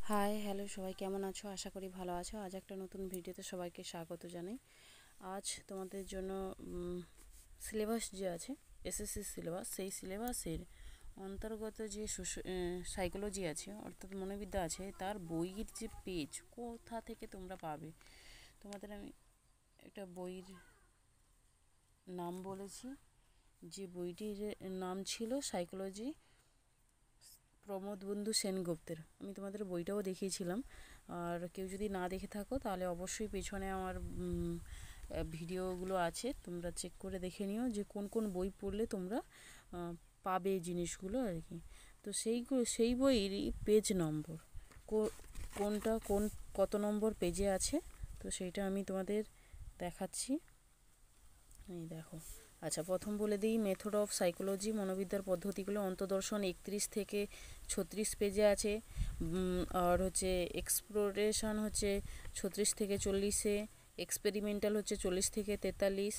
Hi hello সবাই কেমন আছো? আশা করি ভালো আছো। আজ একটা নতুন ভিডিওতে সবাইকে স্বাগত জানাই। আজ তোমাদের জন্য সিলেবাস যে আছে এসএসসি সিলেবাস, সেই সিলেবাসের অন্তর্গত যে সাইকোলজি আছে অর্থাৎ মনোবিদ্যা আছে, তার বইয়ের যে পেজ কোথা থেকে তোমরা পাবে। তোমাদের আমি একটা বইয়ের নাম বলেছি, যে বইটির নাম ছিল সাইকোলজি প্রমোদ বন্ধু সেনগুপ্তের। আমি তোমাদের বইটাও দেখিয়েছিলাম, আর কেউ যদি না দেখে থাকো তাহলে অবশ্যই পেছনে আমার ভিডিওগুলো আছে, তোমরা চেক করে দেখে নিও যে কোন কোন বই পড়লে তোমরা পাবে জিনিসগুলো আর কি। তো সেই বইয়েরই পেজ নম্বর কোনটা কত নম্বর পেজে আছে, তো সেইটা আমি তোমাদের দেখাচ্ছি। এই দেখো। আচ্ছা, প্রথম বলে দিই মেথড অফ সাইকোলজি, মনোবিদ্যার পদ্ধতিগুলো, অন্তদর্শন 31 থেকে 36 পেজে আছে। আর হচ্ছে এক্সপ্লোরেশন হচ্ছে 36 থেকে 40-এ, এক্সপেরিমেন্টাল হচ্ছে 40 থেকে 43,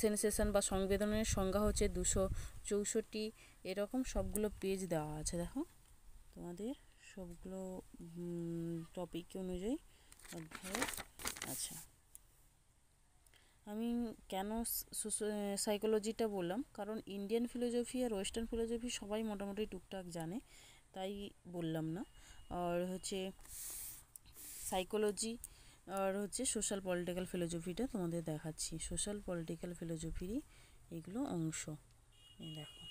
সেন্সেশন বা সংবেদনের সংজ্ঞা হচ্ছে 264। এরকম সবগুলো পেজ দেওয়া আছে। দেখো তোমাদের সবগুলো টপিক অনুযায়ী অধ্যায়। আচ্ছা, আমি কেন সাইকোলজিটা বললাম, কারণ ইন্ডিয়ান ফিলোসফি আর ওয়েস্টার্ন ফিলোসফি সবাই মোটামুটি টুকটাক জানে, তাই বললাম না। আর হচ্ছে সাইকোলজি আর হচ্ছে সোশ্যাল পলিটিক্যাল ফিলোসফিটা তোমাদের দেখাচ্ছি। সোশ্যাল পলিটিক্যাল ফিলোসফিরই এগুলো অংশ। দেখো,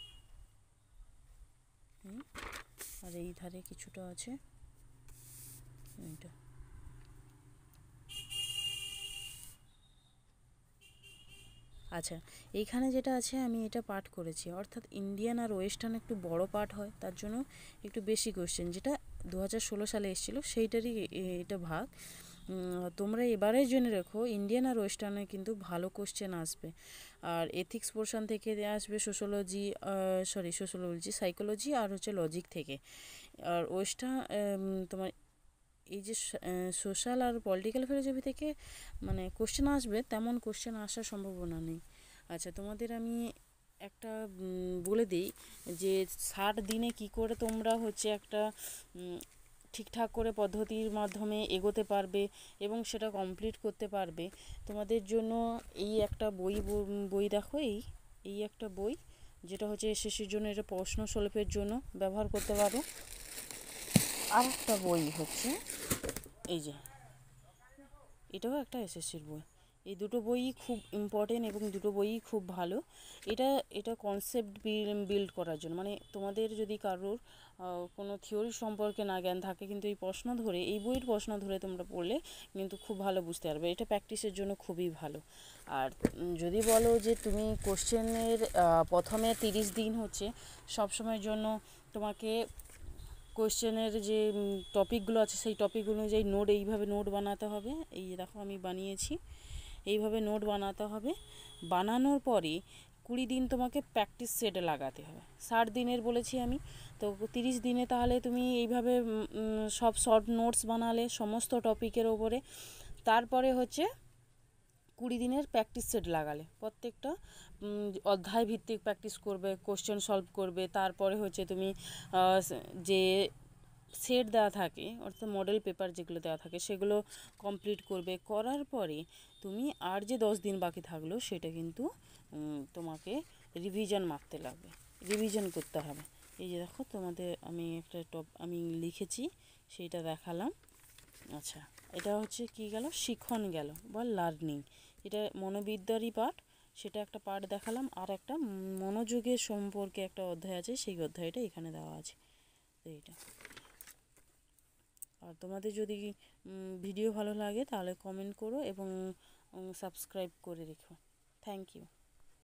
আর এই ধারে কিছুটা আছে এইটা। আচ্ছা, এইখানে যেটা আছে আমি এটা পাঠ করেছি, অর্থাৎ ইন্ডিয়ান আর ওয়েস্টার্ন একটু বড় পাঠ হয়, তার জন্য একটু বেশি কোশ্চেন, যেটা 2016 সালে এসেছিলো সেইটারই এটা ভাগ। তোমরা এবারে জেনে রেখো ইন্ডিয়ান আর ওয়েস্টার্নে কিন্তু ভালো কোশ্চেন আসবে। আর এথিক্স পোর্শন থেকে আসবে সোশ্যোলজি, সাইকোলজি আর হচ্ছে লজিক থেকে। আর তোমার এই যে সোশ্যাল আর পলিটিক্যাল ফিলোসফি থেকে মানে কোশ্চেন আসবে, তেমন কোশ্চেন আসার সম্ভাবনা নেই। আচ্ছা, তোমাদের আমি একটা বলে দিই যে 60 দিনে কি করে তোমরা হচ্ছে একটা ঠিকঠাক করে পদ্ধতির মাধ্যমে এগোতে পারবে এবং সেটা কমপ্লিট করতে পারবে। তোমাদের জন্য এই একটা বই দেখো, এই একটা বই, যেটা হচ্ছে এসএসসির জন্য, এটা প্রশ্ন সলভের জন্য ব্যবহার করতে পারো। আর একটা বই হচ্ছে এই যে, এটাও একটা এসএসসির বই। এই দুটো বইই খুব ইম্পর্টেন্ট এবং দুটো বইই খুব ভালো। এটা কনসেপ্ট বিল্ড করার জন্য, মানে তোমাদের যদি কারোর কোনো থিওরি সম্পর্কে না জ্ঞান থাকে, কিন্তু এই বইয়ের প্রশ্ন ধরে তোমরা পড়লে কিন্তু খুব ভালো বুঝতে পারবে। এটা প্র্যাকটিসের জন্য খুবই ভালো। আর যদি বলো যে তুমি কোশ্চেনের প্রথমে 30 দিন হচ্ছে সবসময়ের জন্য তোমাকে কোশ্চেনের যে টপিকগুলো আছে সেই টপিক অনুযায়ী এইভাবে নোট বানাতে হবে। এই দেখো আমি বানিয়েছি, এইভাবে নোট বানাতে হবে। বানানোর পরে 20 দিন তোমাকে প্র্যাকটিস সেটে লাগাতে হবে। 60 দিনের বলেছি আমি, তো 30 দিনে তাহলে তুমি এইভাবে সব শর্ট নোটস বানালে সমস্ত টপিকের ওপরে। তারপরে হচ্ছে 20 দিনের প্র্যাকটিস সেট লাগালে, প্রত্যেকটা অধ্যায় ভিত্তিক প্র্যাকটিস করবে, কোশ্চেন সলভ করবে। তারপরে হচ্ছে তুমি যে সেট দেওয়া থাকে, অর্থাৎ মডেল পেপার যেগুলো দেওয়া থাকে সেগুলো কমপ্লিট করবে। করার পরে তুমি আর যে 10 দিন বাকি থাকলো সেটা কিন্তু তোমাকে রিভিশন মারতে লাগবে, রিভিশন করতে হবে। এই যে দেখো তোমাদের আমি একটা আমি লিখেছি, সেইটা দেখালাম। আচ্ছা, এটা হচ্ছে কি গেল, শিখন গেল বা লার্নিং, এটা মনোবিদ্যারই পাঠ, সেটা একটা পাঠ দেখালাম। আর একটা মনোযোগের সম্পর্কে একটা অধ্যায় আছে, সেই অধ্যায়টা এখানে দেওয়া আছে। এইটা। আর তোমাদের যদি ভিডিও ভালো লাগে তাহলে কমেন্ট করো এবং সাবস্ক্রাইব করে রেখো। Thank you.